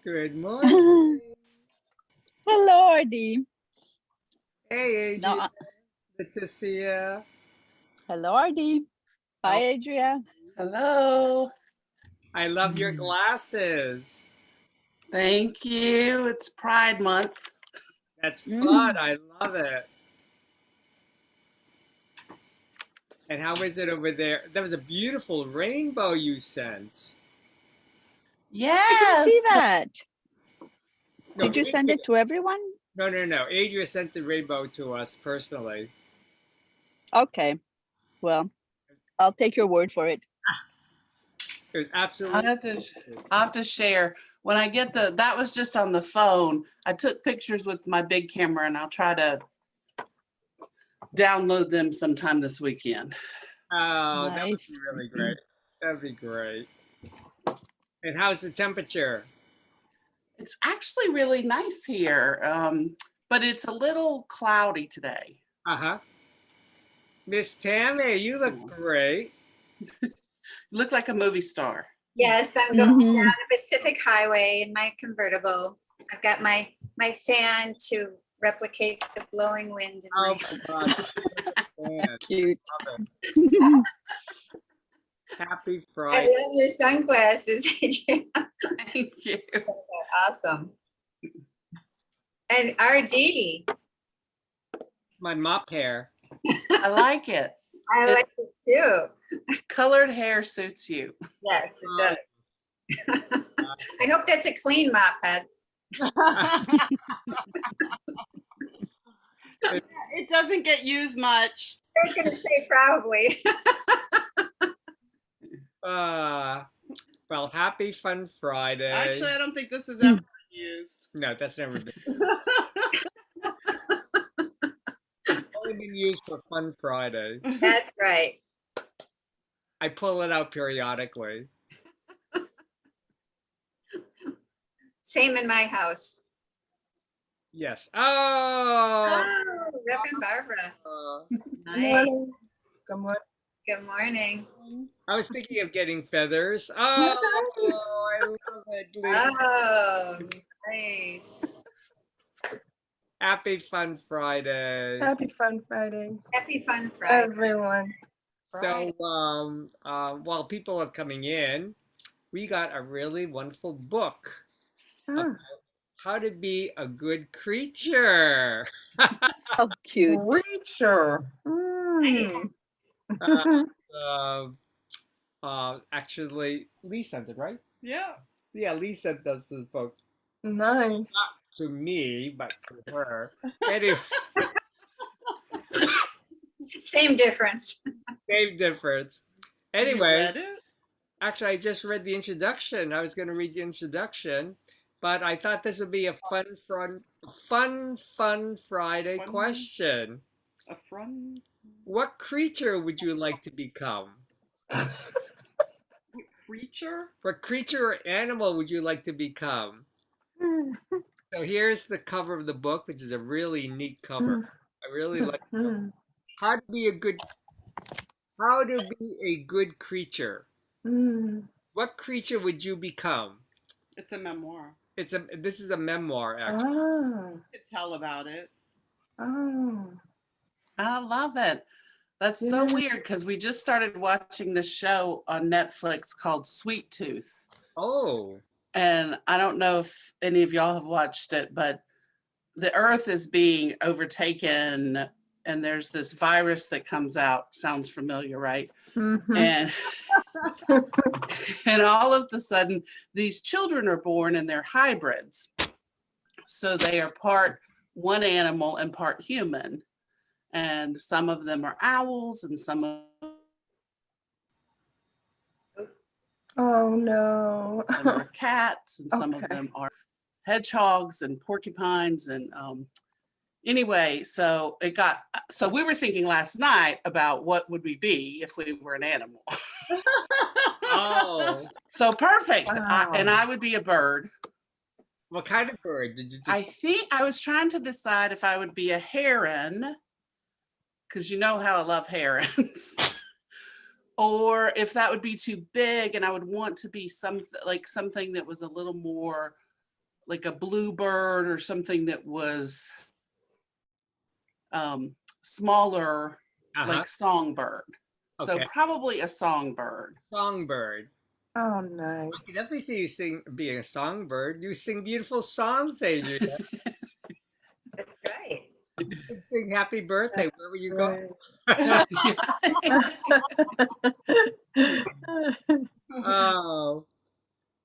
Good morning. Hello, Ardy. Hey, No, Adrian. Good to see you. hello, Ardy. Hi, Adria. Hello. I love your glasses. Thank you. It's Pride Month. That's fun. I love it. And how is it over there? That was a beautiful rainbow you sent. I Yes. didn't see that. No, Did you send it to everyone? No. Adrian sent the rainbow to us personally. Okay. Well, I'll take your word for it. It was I'll absolutely. have to share. When I get that was just on the phone. I took pictures with my big camera and I'll try to download them sometime this weekend. Oh, that would Nice. be really great. That'd be great. And how's the temperature? It's actually really nice here, but it's a little cloudy today. Uh-huh. Miss Tammy, you look great. You look like a movie star. Yes, I'm going down the Pacific Highway in my convertible. I've got my fan to replicate the blowing wind. In Oh my my God. Cute. Happy I Friday. love your sunglasses, Adrian. Thank you. Awesome. And RD, My mop hair. I like it. I like it too. Colored hair suits you. Yes, it does. I hope that's a clean mop head. It doesn't get used much. I'm going to say probably. Well, happy Fun Friday. Actually, I don't think this has ever been used. No, that's never been. It's only been used for Fun Friday. That's right. I pull it out periodically. Same in my house. Yes. Oh, Reverend Barbara. Nice. Good morning. Good morning. I was thinking of getting feathers. Oh, I love it. Lisa. Oh, nice. Happy Fun Friday. Happy Fun Friday, Happy Fun Friday. everyone. So, while people are coming in, we got a really wonderful book about how to be a good creature. So cute. Creature. Actually, Lee sent it, right? Yeah. Yeah, Lee sent us this book. Nice. Not to me, but to her. Anyway, Same difference. same difference. You Anyway, read it? actually, I just read the introduction. I was going to read the introduction, but I thought this would be a fun Friday Fun. question. A friend? What creature would you like to become? Creature? What creature or animal would you like to become? So here's the cover of the book, which is a really neat cover. I really like it. How to be a good creature. What creature would you become? It's a memoir. This is a memoir, actually. Oh, You could tell about it. oh. I love it. That's so weird because we just started watching this show on Netflix called Sweet Tooth. Oh. And I don't know if any of y'all have watched it, but the earth is being overtaken and there's this virus that comes out. Sounds familiar, right? And and all of a sudden these children are born and they're hybrids. So they are part one animal and part human. And some of them are owls and some of Oh no. them are cats and some of them are hedgehogs and porcupines and anyway, so we were thinking last night about what would we be if we were an animal. Oh. So perfect. Wow. And I would be a bird. What kind of bird did you I think I was trying to decide if I would be a heron, because you know how I love herons. Or if that would be too big and I would want to be something that was a little more like a bluebird or something that was smaller, Uh-huh. like songbird. So Okay. probably a songbird. Songbird. Oh, nice. I can definitely see you sing being a songbird. You sing beautiful songs, Adrian. That's right. You can sing happy birthday wherever you go. Oh,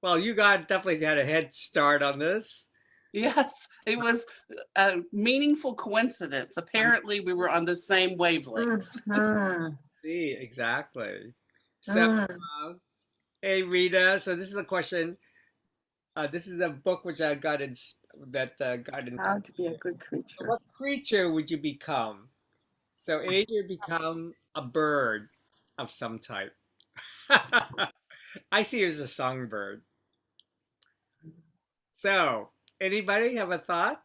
well, you got definitely had a head start on this. Yes, it was a meaningful coincidence. Apparently, we were on the same wavelength. Mhm. See, exactly. So, Mm. hey Rita, so this is a question. This is a book which I got got in. How to be a good creature. What creature would you become? So Adrian become a bird of some type. I see her as a songbird. So, anybody have a thought?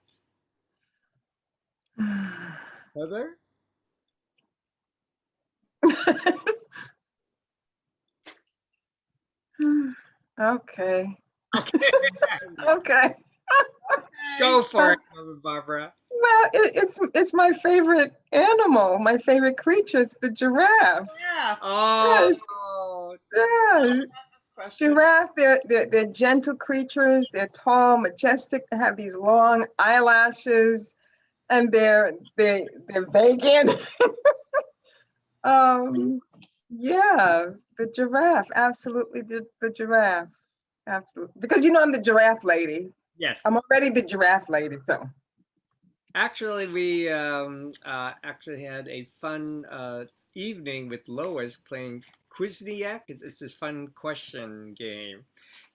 Heather? Okay. Okay. Okay. Go for it, Mama Barbara. Well, it's my favorite animal. My favorite creature is the giraffe. Yeah. Oh, Yeah, This question. giraffe. They're gentle creatures. They're tall, majestic. They have these long eyelashes, and they're vegan. Yeah, the giraffe. Absolutely, the giraffe. Absolutely, because I'm the giraffe lady. yes. I'm already the giraffe lady. So. Actually, we actually had a fun evening with Lois playing Quizniac. It's this fun question game.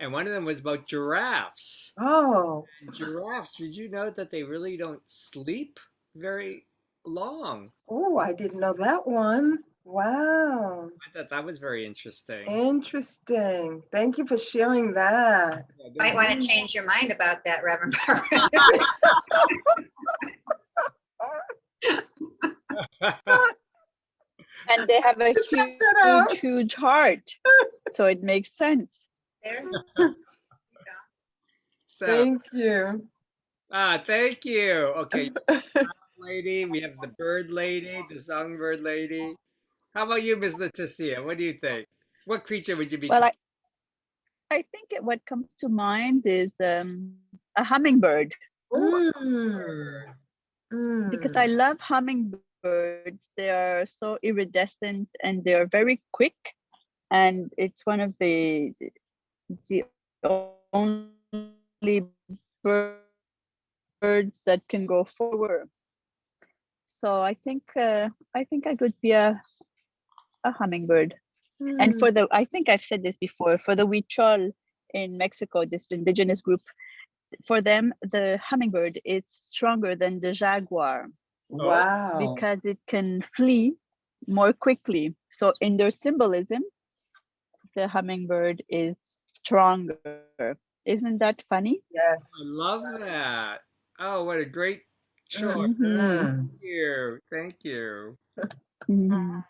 And one of them was about giraffes. Oh. Giraffes, did you know that they really don't sleep very long? Oh, I didn't know that one. Wow. I thought that was very interesting. Interesting. Thank you for sharing that. Yeah, Might want to change your mind about that, Reverend Barbara. And they have a Check that out. huge heart. So it makes sense. There. So, Thank you. thank you. Okay, lady, we have the bird lady, the songbird lady. How about you, Miss Leticia? What do you think? What creature would you be? Well, I think what comes to mind is a hummingbird, because I love hummingbirds. They are so iridescent and they are very quick. And it's one of the only birds that can go forward. So I think I could be a hummingbird. And for I think I've said this before, for the Huichol in Mexico, this indigenous group, for them, the hummingbird is stronger than the jaguar. Wow. Because it can flee more quickly. So in their symbolism, the hummingbird is stronger. Isn't that funny? Yes. I love that. Oh, what a great choice. Mhm. Thank you. Thank you. Mhm.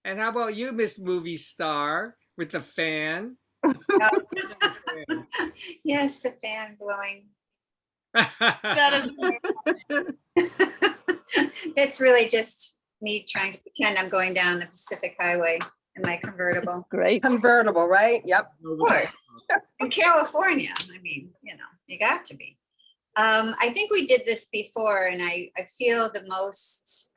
And how about you, Miss Movie Star, with the fan? Yes, the fan blowing. That is It's really just me trying to pretend I'm going down the Pacific Highway in my convertible. It's great. Convertible, right? Yep. Of course. In California, I mean, you got to be. I think we did this before, and I feel the most,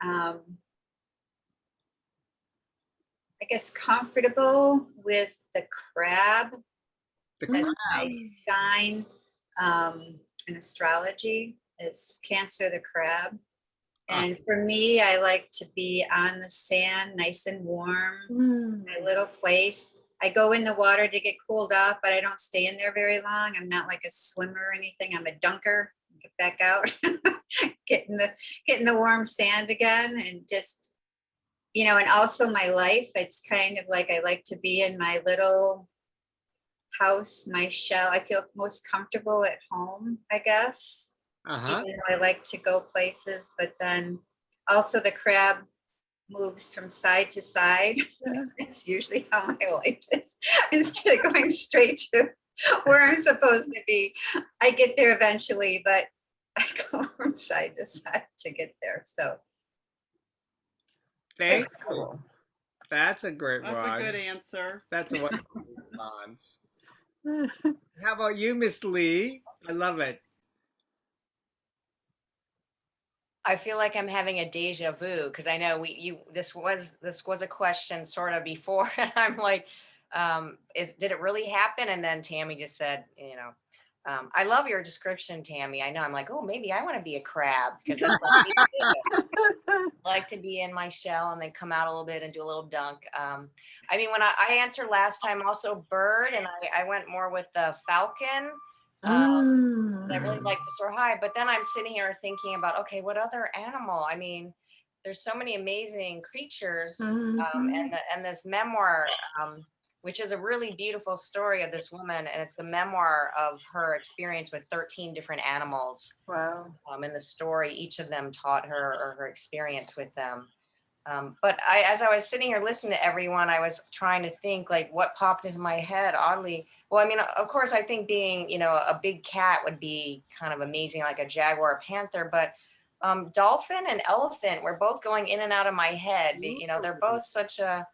I guess, comfortable with the crab. The That's crab. my sign in astrology is Cancer the crab. And for me, I like to be on the sand, nice and warm, my little place. I go in the water to get cooled off, but I don't stay in there very long. I'm not like a swimmer or anything. I'm a dunker. Get back out, get in the warm sand again, and just, and also my life. It's kind of like I like to be in my little house, my shell. I feel most comfortable at home, I guess. Uh-huh. Even though I like to go places, but then also the crab moves from side to side. Yeah. It's usually how my life is. Instead of going straight to where I'm supposed to be. I get there eventually, but I go from side to side to get there. So Thank it's you. Cool. That's a great That's one. a good answer. That's a wonderful response. How about you, Miss Lee? I love it. I feel like I'm having a deja vu because I know this was a question sort of before, and I'm like, did it really happen? And then Tammy just said, I love your description, Tammy. I know. I'm like, oh, maybe I want to be a crab because that's what me too. I like to be in my shell and then come out a little bit and do a little dunk. I mean, when I answered last time, also bird, and I went more with the falcon. I really like to soar high, but then I'm sitting here thinking about, okay, what other animal? I mean, there's so many amazing creatures, and this memoir, which is a really beautiful story of this woman, and it's the memoir of her experience with 13 different animals. Wow. In the story, each of them taught her or her experience with them. But as I was sitting here listening to everyone, I was trying to think like what popped into my head. Oddly, well, I mean, of course, I think being, a big cat would be kind of amazing, like a jaguar, or panther. But dolphin and elephant were both going in and out of my head. They're both such a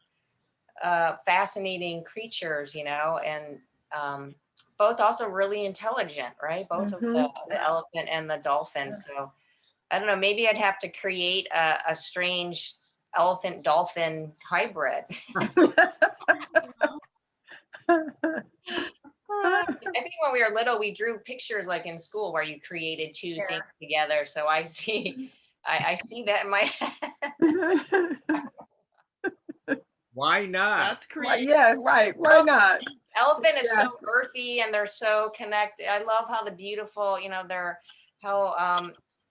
fascinating creatures, and both also really intelligent, right? Both of the elephant and the dolphin. So I don't know, maybe I'd have to create a strange elephant dolphin hybrid. I think when we were little, we drew pictures like in school where you created two things together. So I see that in my head. Why not? That's creative. Yeah, right. Why not? Elephant is Yeah. so earthy and they're so connected. I love how the beautiful,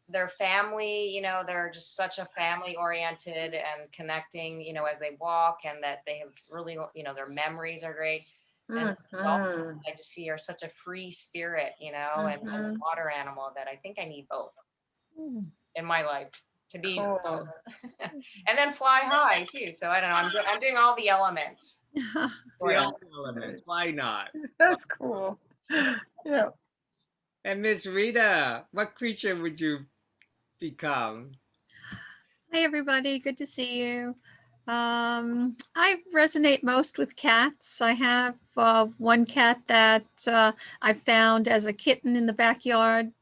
their family, they're just such a family oriented and connecting, as they walk, and that they have really, their memories are great. And dolphins, I just see are such a free spirit, and a water animal that I think I need both in my life to be, Cool. and then fly high too. So I don't know. I'm doing all the elements. The elements. Why not? That's cool. Yeah. And Miss Rita, what creature would you become? Hi, everybody. Good to see you. I resonate most with cats. I have one cat that I found as a kitten in the backyard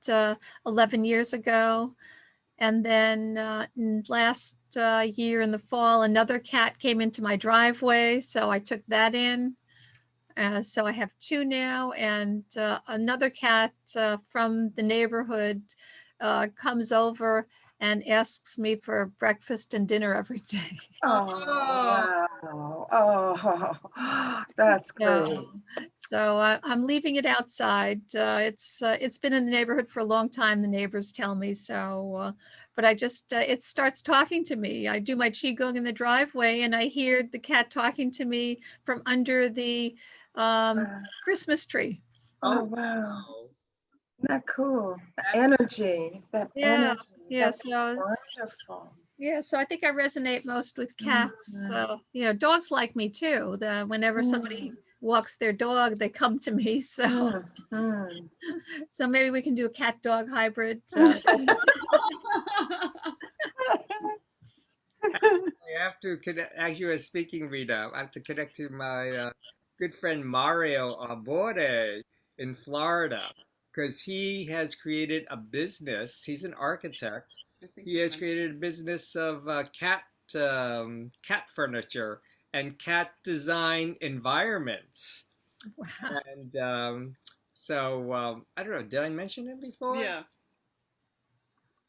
11 years ago. And then last year in the fall, another cat came into my driveway. So I took that in. So I have two now. And another cat from the neighborhood comes over and asks me for breakfast and dinner every day. Oh, wow. Oh, that's great. So I'm leaving it outside. It's been in the neighborhood for a long time, the neighbors tell me. So, but I just, it starts talking to me. I do my qigong in the driveway and I hear the cat talking to me from under the Christmas tree. Oh, wow. Isn't that cool? The energy. It's that energy. Yeah. That's So wonderful. yeah, so I think I resonate most with cats. Dogs like me too. Whenever somebody walks their dog, they come to me. So, so maybe we can do a cat dog hybrid. I have to connect, as you were speaking, Rita, I have to connect to my good friend Mario Abore in Florida, because he has created a business. He's an architect. He has created a business of cat furniture and cat design environments. Wow. And so I don't know, did I mention him before? Yeah.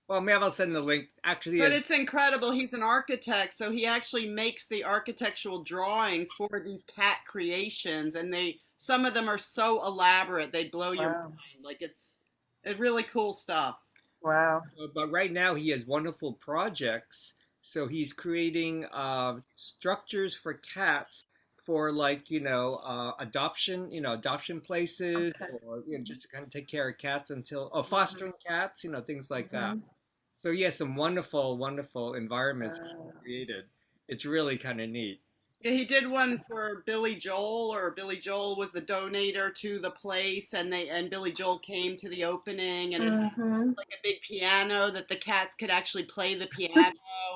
Well, maybe I'll send the link. Actually, But it's incredible. He's an architect, so he actually makes the architectural drawings for these cat creations, and some of them are so elaborate they blow your mind. Like it's really cool stuff. Wow. But right now he has wonderful projects. So he's creating structures for cats for adoption, adoption places, or just to kind of take care of cats or fostering cats, things like that. So he has some wonderful, wonderful environments created. It's really kind of neat. Yeah, he did one for Billy Joel, or Billy Joel was the donator to the place, and Billy Joel came to the opening, and it had Mm-hmm. like a big piano that the cats could actually play the piano,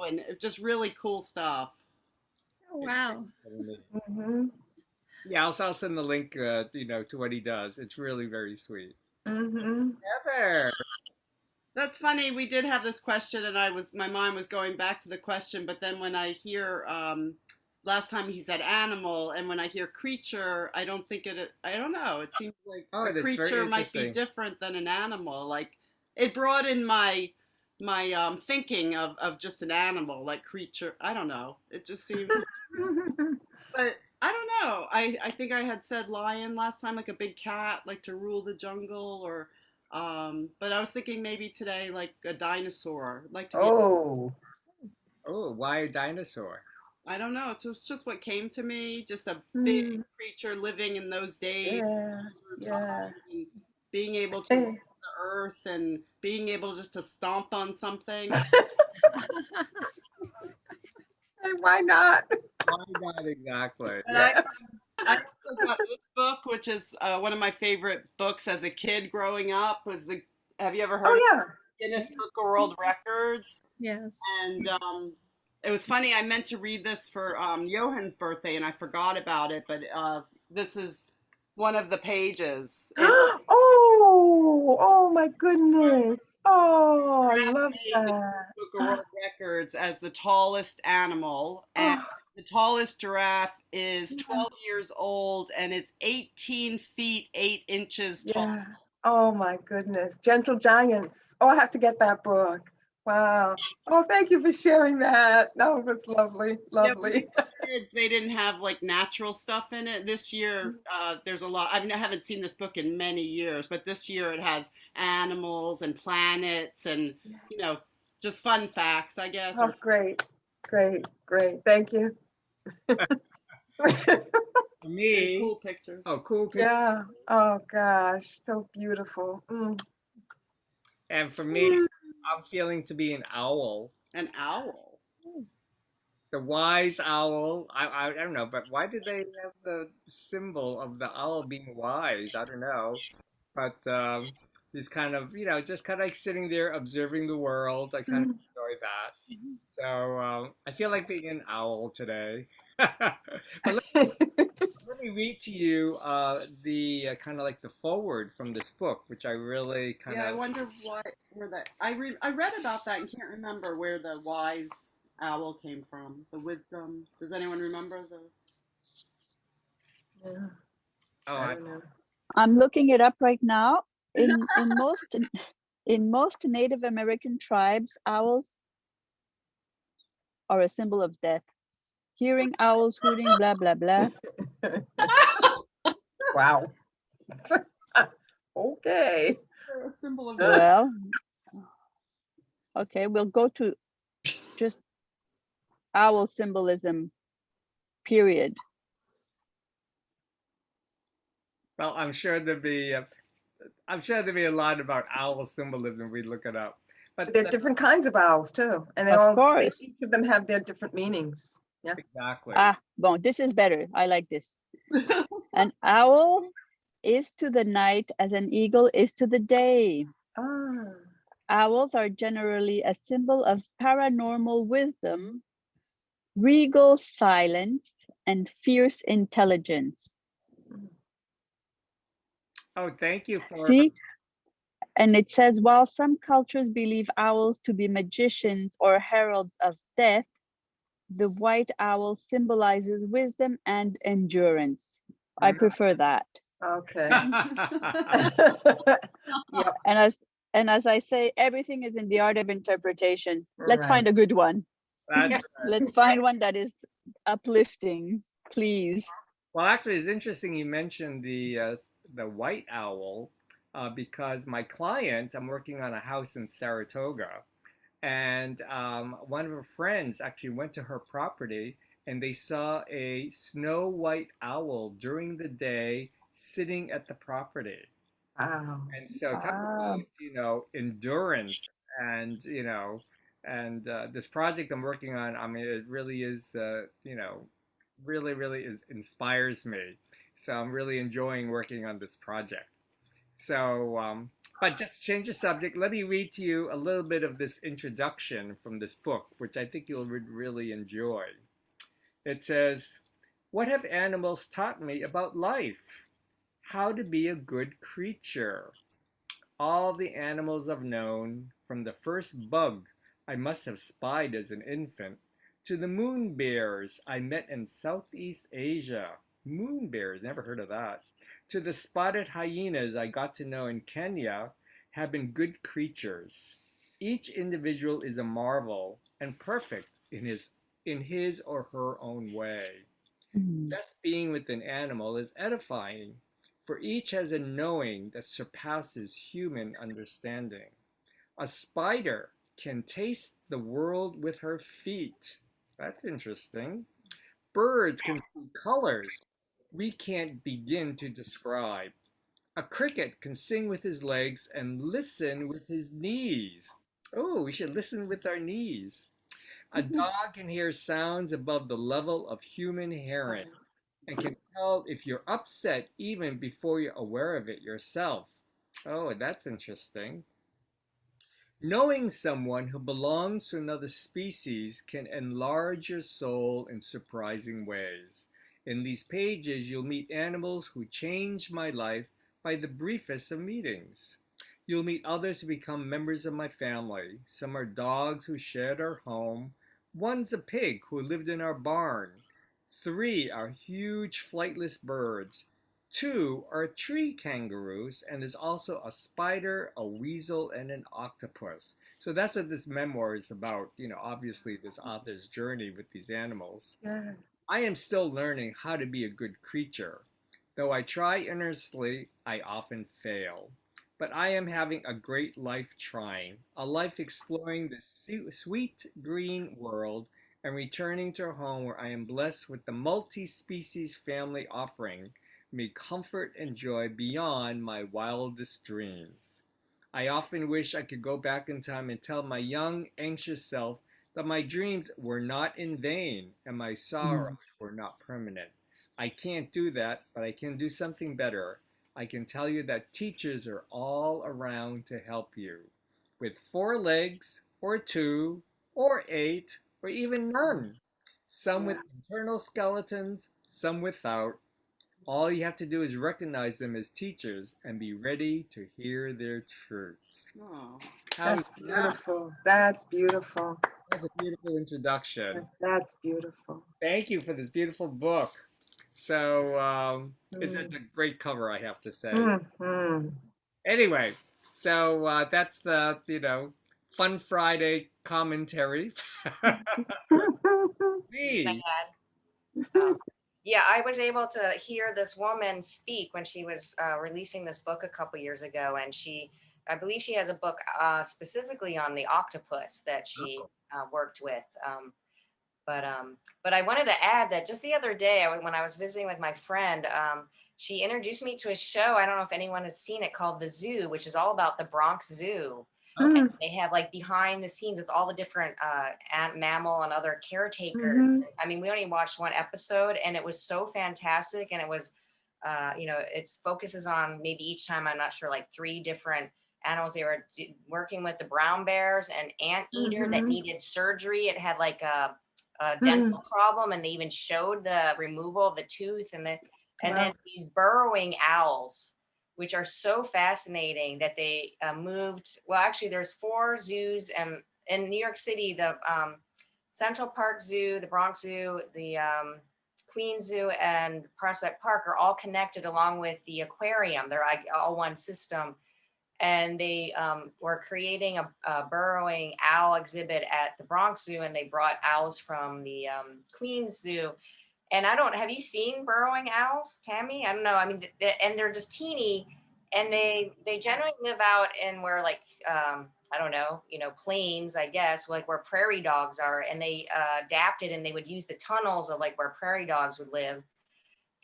and just really cool stuff. Oh, wow. Mm-hmm. Yeah, I'll send the link, to what he does. It's really very sweet. Mm-hmm. Heather. That's funny. We did have this question, and my mind was going back to the question, but then when I hear last time he said animal, and when I hear creature, I don't think it. I don't know. It seems like Oh, a that's very creature might be interesting. different than an animal. Like it broadened my thinking of just an animal, like creature. I don't know. It just seemed, but I don't know. I think I had said lion last time, like a big cat, like to rule the jungle, or but I was thinking maybe today like a dinosaur, like to be. Oh, Oh, why a dinosaur? I don't know. It's just what came to me. Just a big mm, creature living in those days, yeah, through time, yeah. and being able to walk Hey. the earth and being able just to stomp on something. Hey, why not? Why not exactly? And Yeah. I also got this book, which is one of my favorite books as a kid growing up. Was the Have you ever heard of Oh, yeah. Guinness Book of World Records? Yes. And it was funny. I meant to read this for Johan's birthday, and I forgot about it. But this is one of the pages. It Oh my goodness. Oh, I love made the that. Book of World Records as the tallest animal, and Oh, the tallest giraffe is yeah. 12 years old, and it's 18 feet 8 inches tall. Yeah. Oh my goodness. Gentle Giants. Oh, I have to get that book. Wow. Oh, thank you for sharing that. No, that's lovely. Yeah, when we Lovely. were kids, they didn't have like natural stuff in it. This year, there's a lot. I mean, I haven't seen this book in many years, but this year it has animals and planets and, you know, just fun facts, I guess, Oh, or great. Great. Great. Thank you. For and me, cool pictures. oh, cool picture. Yeah. Oh gosh. So beautiful. Mm. And for me, Mm. I'm feeling to be an owl. An owl. The wise owl. I don't know, but why did they have the symbol of the owl being wise? I don't know. But just kind of, just kind of like sitting there observing the world. I kind of Mm. enjoy that. So I feel like being an owl today. But let me read to you the kind of like the forward from this book, which I really kind Yeah, I of. wonder where that I read about that and can't remember where the wise owl came from. The wisdom. Does anyone remember the? Yeah, Oh, I don't know. I'm looking it up right now. In most Native American tribes, owls are a symbol of death. Hearing owls hooting, blah blah blah. Wow. Okay. They're a symbol of Well, okay, we'll go to just owl symbolism, period. well, I'm sure there'd be a lot about owl symbolism if we look it up. But There are different kinds of owls too, and Of course. each of them have their different meanings. Yeah. exactly. Bon, this is better. I like this. An owl is to the night as an eagle is to the day. Ah. Owls are generally a symbol of paranormal wisdom, regal silence, and fierce intelligence. Oh, thank you for. See? And it says, while some cultures believe owls to be magicians or heralds of death, the white owl symbolizes wisdom and endurance. I prefer that. Okay. Yep. And as I say, everything is in the art of interpretation. Let's Right. find a good one. That's, Let's find one that is uplifting, please. well, actually, it's interesting you mentioned the white owl because my client, I'm working on a house in Saratoga, and one of her friends actually went to her property and they saw a snow white owl during the day sitting at the property. Wow. And so talk Wow. about, endurance and, this project I'm working on, I mean, it really is, really, really inspires me. So I'm really enjoying working on this project. So, but just to change the subject, let me read to you a little bit of this introduction from this book, which I think you'll really enjoy. It says, "What have animals taught me about life? How to be a good creature. All the animals I've known, from the first bug I must have spied as an infant, to the moon bears I met in Southeast Asia. Moon bears, never heard of that. To the spotted hyenas I got to know in Kenya, have been good creatures. Each individual is a marvel and perfect in his or her own way. Mm. Just being with an animal is edifying, for each has a knowing that surpasses human understanding. A spider can taste the world with her feet. That's interesting. Birds can see colors we can't begin to describe. A cricket can sing with his legs and listen with his knees. Oh, we should listen with our knees. A dog can hear sounds above the level of human hearing and can tell if you're upset even before you're aware of it yourself. Oh, that's interesting. Knowing someone who belongs to another species can enlarge your soul in surprising ways. In these pages, you'll meet animals who changed my life by the briefest of meetings. You'll meet others who become members of my family. Some are dogs who shared our home. One's a pig who lived in our barn. Three are huge flightless birds. Two are tree kangaroos, and there's also a spider, a weasel, and an octopus. So that's what this memoir is about. Obviously, this author's journey with these animals. Yeah. I am still learning how to be a good creature. Though I try earnestly, I often fail. But I am having a great life trying, a life exploring the sweet green world and returning to a home where I am blessed with the multi-species family offering me comfort and joy beyond my wildest dreams. I often wish I could go back in time and tell my young, anxious self that my dreams were not in vain and my sorrows were not permanent. I can't do that, but I can do something better. I can tell you that teachers are all around to help you. With four legs, or two, or eight, or even none. Some with internal skeletons, some without. All you have to do is recognize them as teachers and be ready to hear their truths. Oh. How's That's that? beautiful. That's beautiful. That's a beautiful introduction. That's beautiful. Thank you for this beautiful book. So it's a great cover, I have to say. Mhm. Anyway, so that's the Fun Friday commentary. Me. Yeah, I was able to hear this woman speak when she was releasing this book a couple years ago, and I believe she has a book specifically on the octopus that she worked with. But I wanted to add that just the other day, when I was visiting with my friend, she introduced me to a show. I don't know if anyone has seen it, called The Zoo, which is all about the Bronx Zoo. And they have like behind the scenes with all the different mammal and other caretakers. I mean, we only watched one episode and it was so fantastic. And it was, it focuses on maybe each time, I'm not sure, like 3 different animals. They were working with the brown bears, an anteater that needed surgery. It had like a dental problem, and they even showed the removal of the tooth, and then these burrowing owls, which are so fascinating that they moved. Well, actually, there's 4 zoos, and in New York City, the Central Park Zoo, the Bronx Zoo, the Queens Zoo, and Prospect Park are all connected along with the aquarium. They're all one system. And they were creating a burrowing owl exhibit at the Bronx Zoo, and they brought owls from the Queens Zoo. And have you seen burrowing owls, Tammy? I don't know. I mean, and they're just teeny, and they generally live out in where, like, I don't know, plains, I guess, like where prairie dogs are. And they adapted, and they would use the tunnels of like where prairie dogs would live.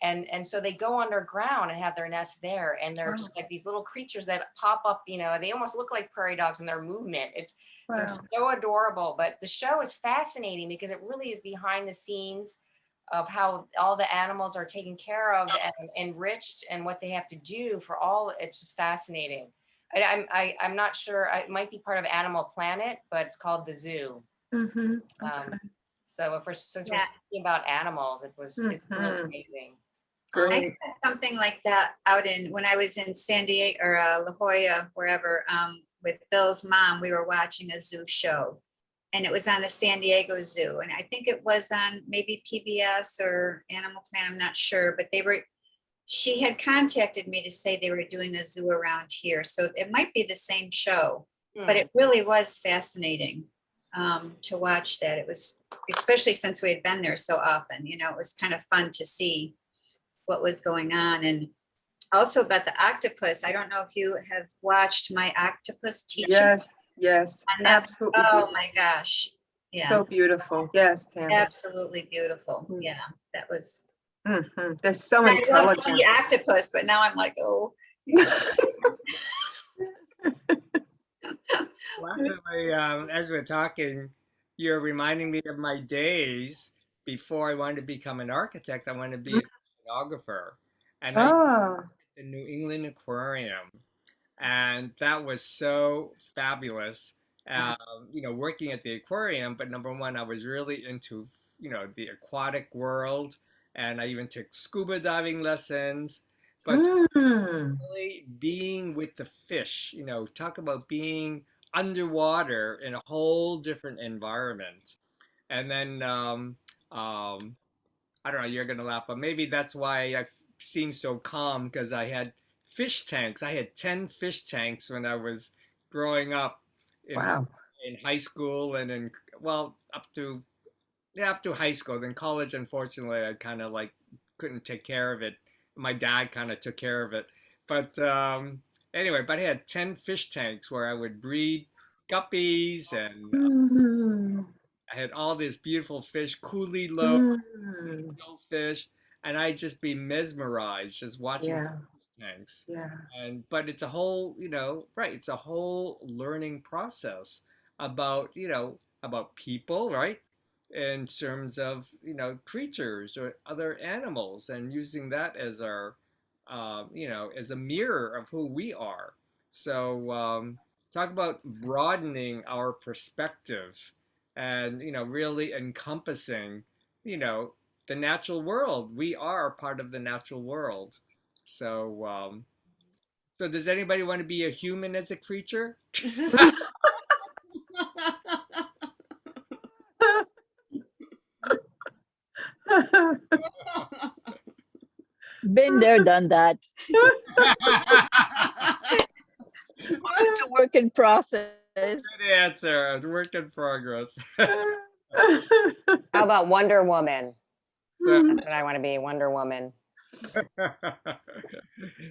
And so they go underground and have their nest there. And they're just like these little creatures that pop up, they almost look like prairie dogs in their movement. They're so adorable. But the show is fascinating because it really is behind the scenes of how all the animals are taken care of and enriched and what they have to do for all. It's just fascinating. I'm not sure. It might be part of Animal Planet, but it's called the zoo. Mhm. Um, so since we're Yeah. speaking about animals, it's really Mhm. amazing. I Great. saw something like that out when I was in San Diego or La Jolla, wherever, with Bill's mom. We were watching a zoo show, and it was on the San Diego Zoo, and I think it was on maybe PBS or Animal Planet. I'm not sure, but she had contacted me to say they were doing a zoo around here, so it might be the same show. But it really was fascinating to watch that. It was, especially since we had been there so often. It was kind of fun to see what was going on. And also about the octopus. I don't know if you have watched my octopus teaching. Yes, yes, on that. absolutely. Oh my gosh. Yeah. So beautiful. Yes, Tammy. Absolutely beautiful. Mm. Yeah. That was. They're so I love to intelligent. eat octopus, but now I'm like, oh. Well, actually, as we're talking, you're reminding me of my days before I wanted to become an architect. I wanted to be an oceanographer, and I Ah, the New England Aquarium, and that was so fabulous. Working at the aquarium, but number one, I was really into the aquatic world, and I even took scuba diving lessons. But mm, really being with the fish, talk about being underwater in a whole different environment. And then I don't know, you're gonna laugh, but maybe that's why I seem so calm because I had fish tanks. I had 10 fish tanks when I was growing up in wow. in high school and up to high school. Then college, unfortunately, I kind of like couldn't take care of it. My dad kind of took care of it. But anyway, but I had 10 fish tanks where I would breed guppies and Mm, I had all these beautiful fish, coolie low, mm, fish, and I'd just be mesmerized just watching yeah, fish tanks. yeah. But it's a whole, right, it's a whole learning process about people, right? In terms of, creatures or other animals and using that as our, as a mirror of who we are. So, talk about broadening our perspective and, really encompassing, you know, the natural world. We are part of the natural world. So, so does anybody want to be a human as a creature? Been there, done that. It's a work in process. Good answer. Work in progress. How about Wonder Woman? So, That's what I want to be, Wonder Woman.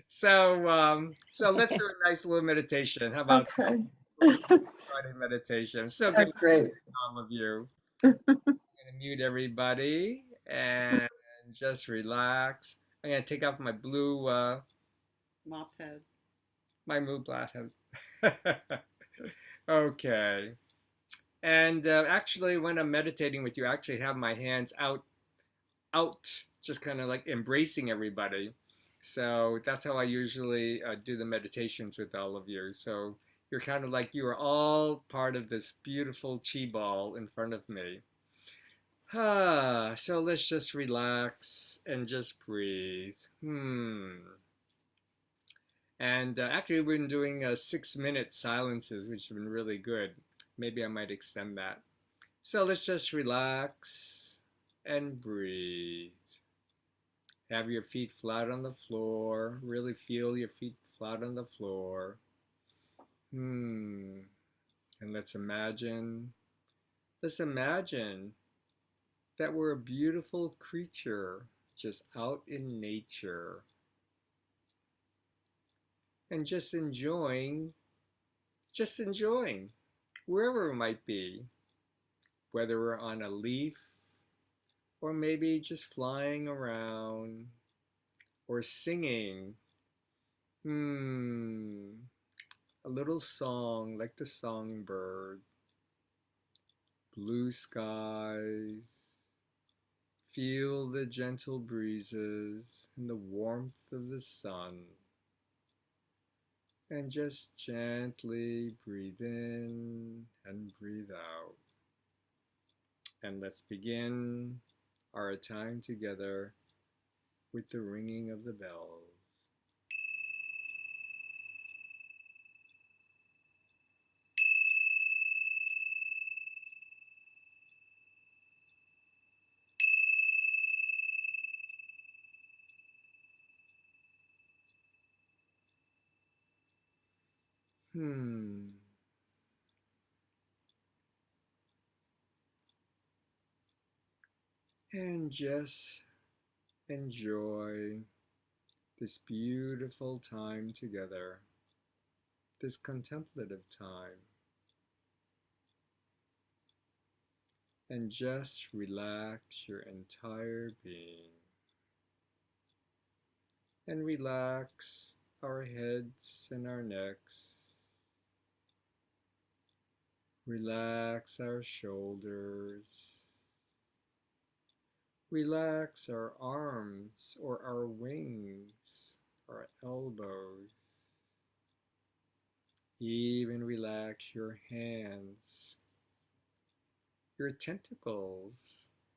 so let's do a nice little meditation. How about Okay, Friday meditation? So good that's great. all of you. I'm gonna mute everybody and just relax. I'm gonna take off my blue Mop head. my blue black hat. Okay. And actually, when I'm meditating with you, I actually have my hands out, just kind of like embracing everybody. So that's how I usually do the meditations with all of you. So you're kind of like you are all part of this beautiful chi ball in front of me. So let's just relax and just breathe. And actually, we've been doing 6-minute silences, which have been really good. Maybe I might extend that. So let's just relax and breathe. Have your feet flat on the floor. Really feel your feet flat on the floor. And let's imagine that we're a beautiful creature just out in nature and just enjoying wherever it might be, whether we're on a leaf or maybe just flying around or singing. A little song like the songbird. Blue skies, Feel the gentle breezes and the warmth of the sun. And just gently breathe in and breathe out. And let's begin our time together with the ringing of the bells. Hmm. And just enjoy this beautiful time together, this contemplative time, and just relax your entire being. And relax our heads and our necks. Relax our shoulders. Relax our arms or our wings, our elbows. Even relax your hands, your tentacles,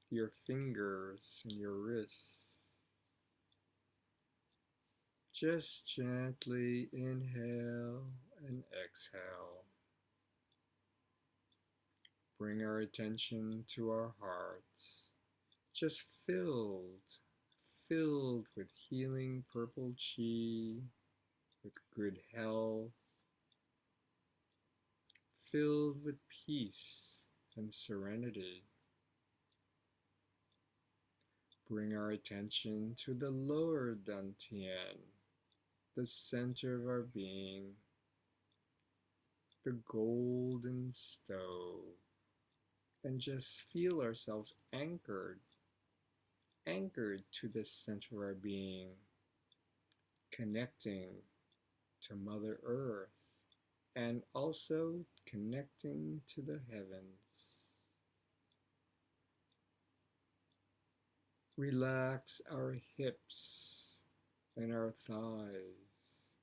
your fingers, and your wrists. Just gently inhale and exhale. Bring our attention to our hearts, just filled with healing purple chi, with good health, filled with peace and serenity. Bring our attention to the lower dantian, the center of our being, the golden stove, and just feel ourselves anchored to the center of our being, connecting to Mother Earth and also connecting to the heavens. Relax our hips and our thighs,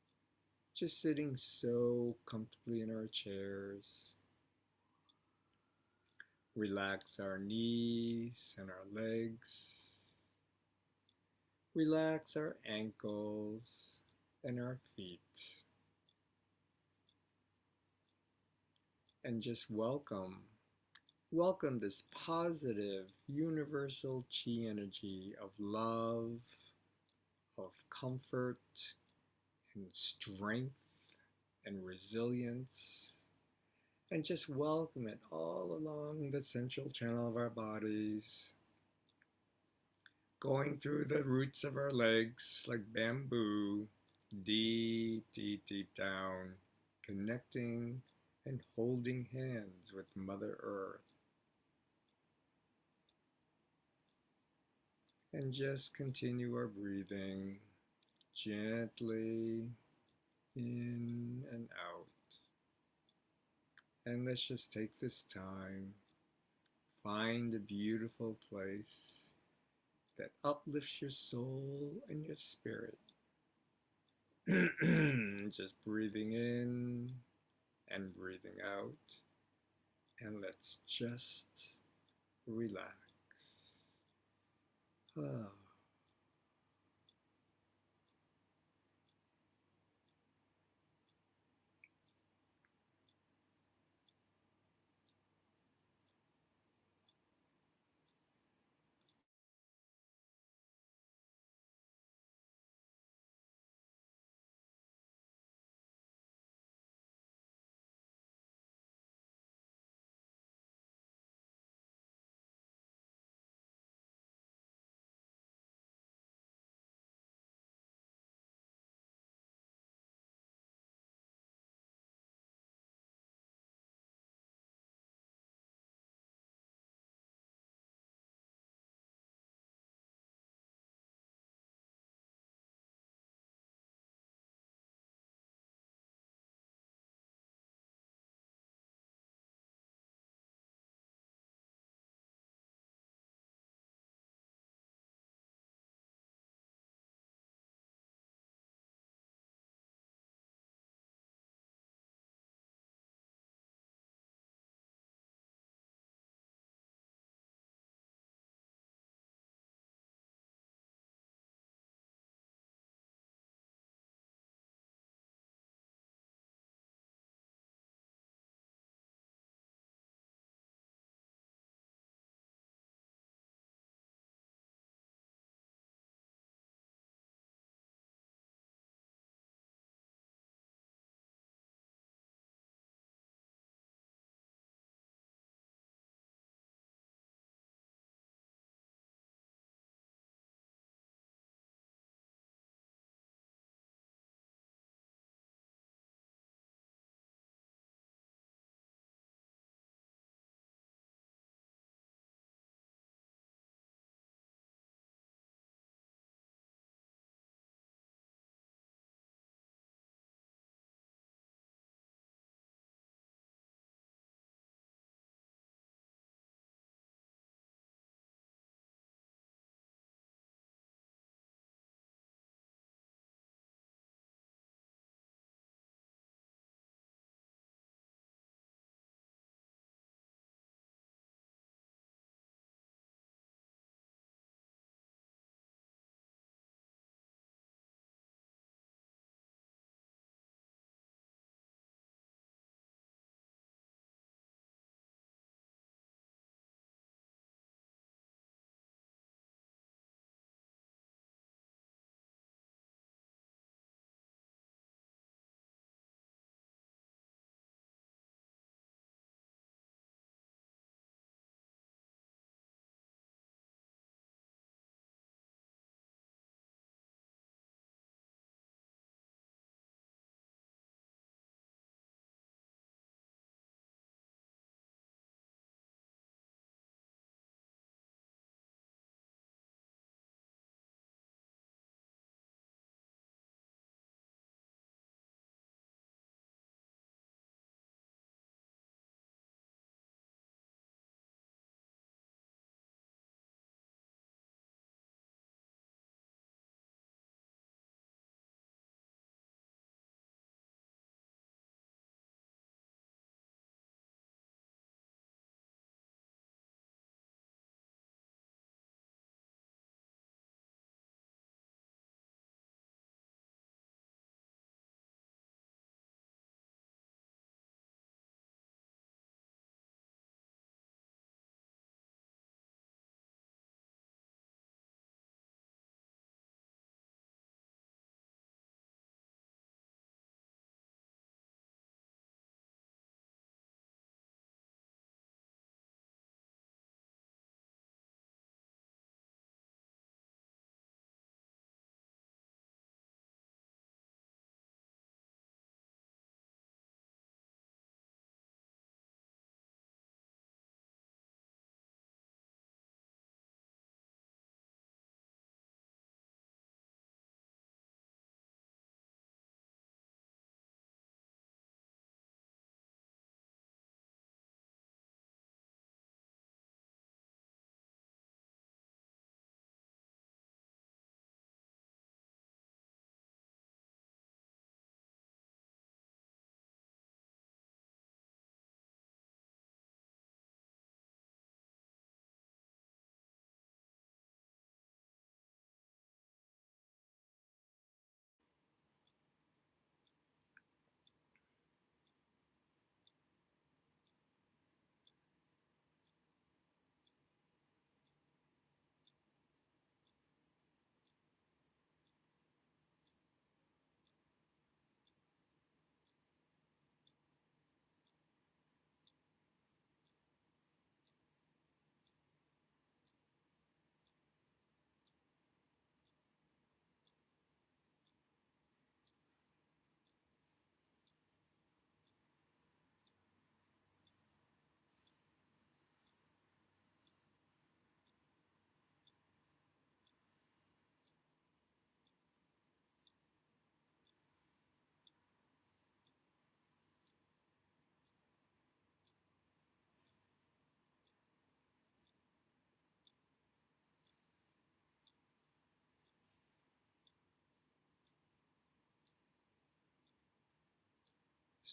just sitting so comfortably in our chairs. Relax our knees and our legs. Relax our ankles and our feet. And just welcome this positive universal chi energy of love, of comfort and strength and resilience. And just welcome it all along the central channel of our bodies, going through the roots of our legs like bamboo, deep, deep, deep down, connecting and holding hands with Mother Earth. And just continue our breathing gently in and out. And let's just take this time, find a beautiful place that uplifts your soul and your spirit. Just breathing in and breathing out. And let's just relax. Ah.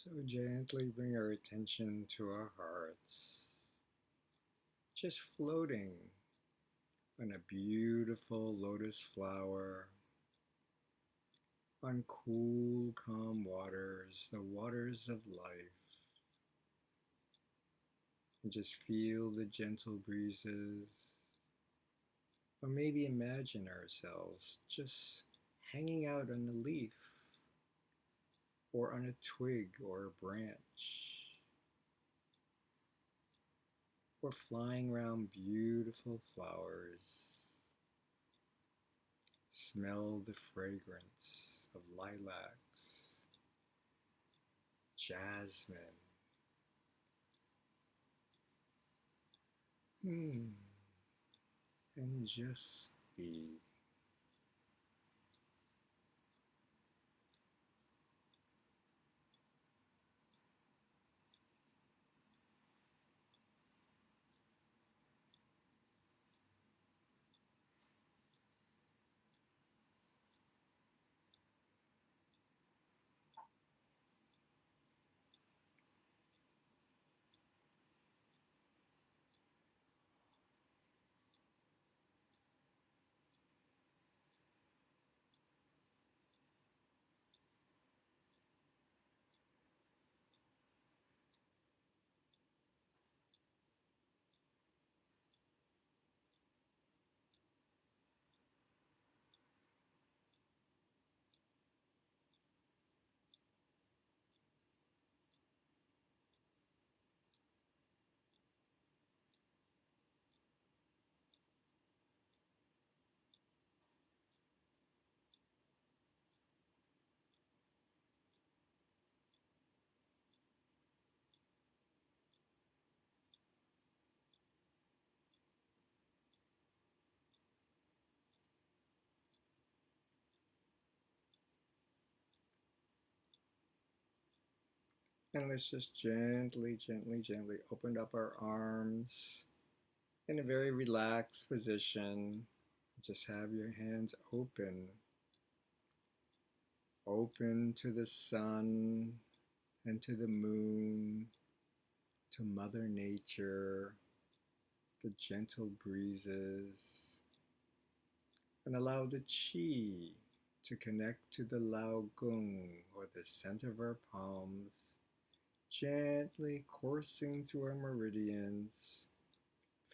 So gently bring our attention to our hearts, just floating on a beautiful lotus flower, on cool, calm waters, the waters of life. And just feel the gentle breezes, or maybe imagine ourselves just hanging out on a leaf, or on a twig or a branch, or flying around beautiful flowers. Smell the fragrance of lilacs, jasmine. And just be. And let's just gently, gently, gently open up our arms in a very relaxed position. Just have your hands open, open to the sun and to the moon, to Mother Nature, the gentle breezes, and allow the chi to connect to the Lao Gong, or the center of our palms, gently coursing through our meridians,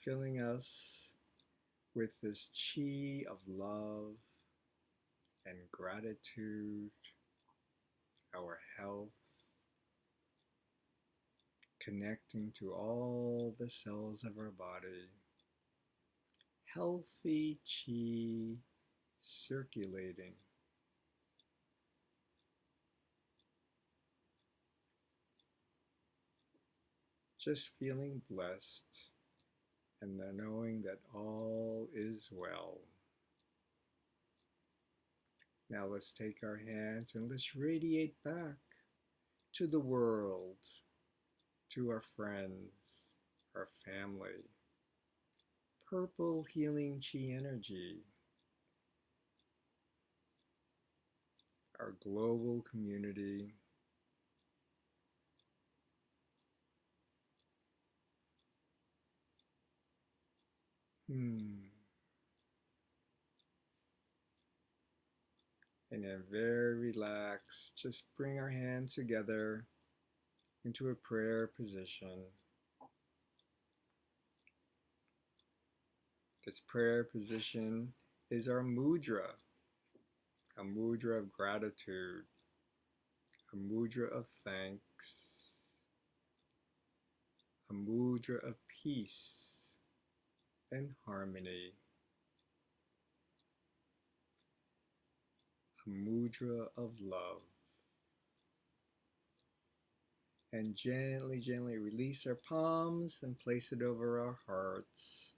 filling us with this chi of love and gratitude, our health, connecting to all the cells of our body, healthy chi circulating. Just feeling blessed and then knowing that all is well. Now let's take our hands and let's radiate back to the world, to our friends, our family. Purple healing chi energy, our global community. And then very relaxed, just bring our hands together into a prayer position. This prayer position is our mudra, a mudra of gratitude, a mudra of thanks, a mudra of peace and harmony, a mudra of love. And gently, gently release our palms and place it over our hearts,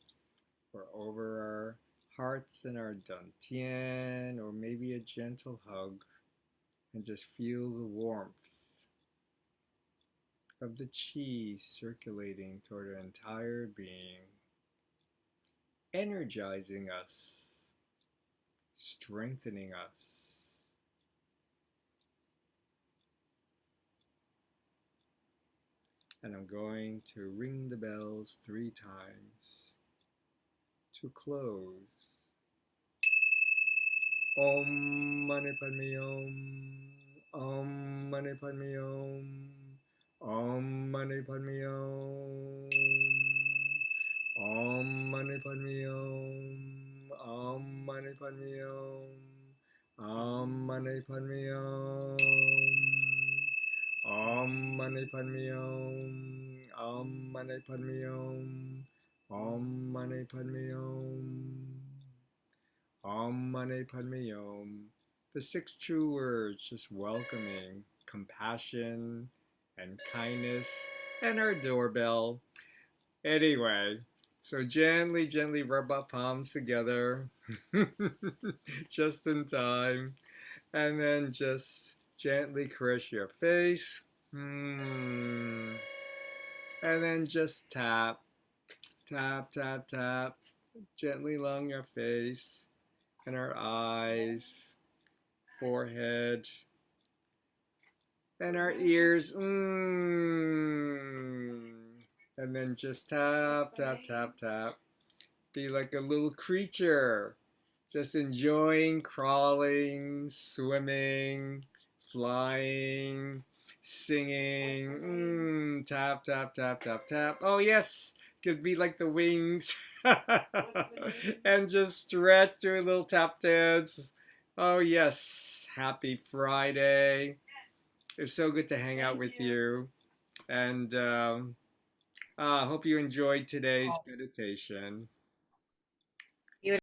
or over our hearts and our dantian, or maybe a gentle hug, and just feel the warmth of the chi circulating toward our entire being, energizing us, strengthening us. And I'm going to ring the bells 3 times to close. Om Mani Padme Hum. Om Mani Padme Hum. Om Mani Padme Hum. Om Mani Padme Hum. Om Mani Padme Hum. Om Mani Padme Hum. Om Mani Padme Hum. Om Mani Padme Hum. Om Mani Padme Hum. Om Mani Padme Hum. The 6 true words, just welcoming, compassion, and kindness, and our doorbell. Anyway, so gently, gently rub our palms together, just in time, and then just gently caress your face, and then just tap, tap, tap, tap, gently along your face, and our eyes, forehead, and our ears, and then just tap, tap, tap, tap. Be like a little creature, just enjoying crawling, swimming, flying, singing. Tap, tap, tap, tap, tap. Oh, yes, could be like the wings. And just stretch, do a little tap dance. Oh, yes, happy Friday. It's so good to hang out with you. And I hope you enjoyed today's meditation.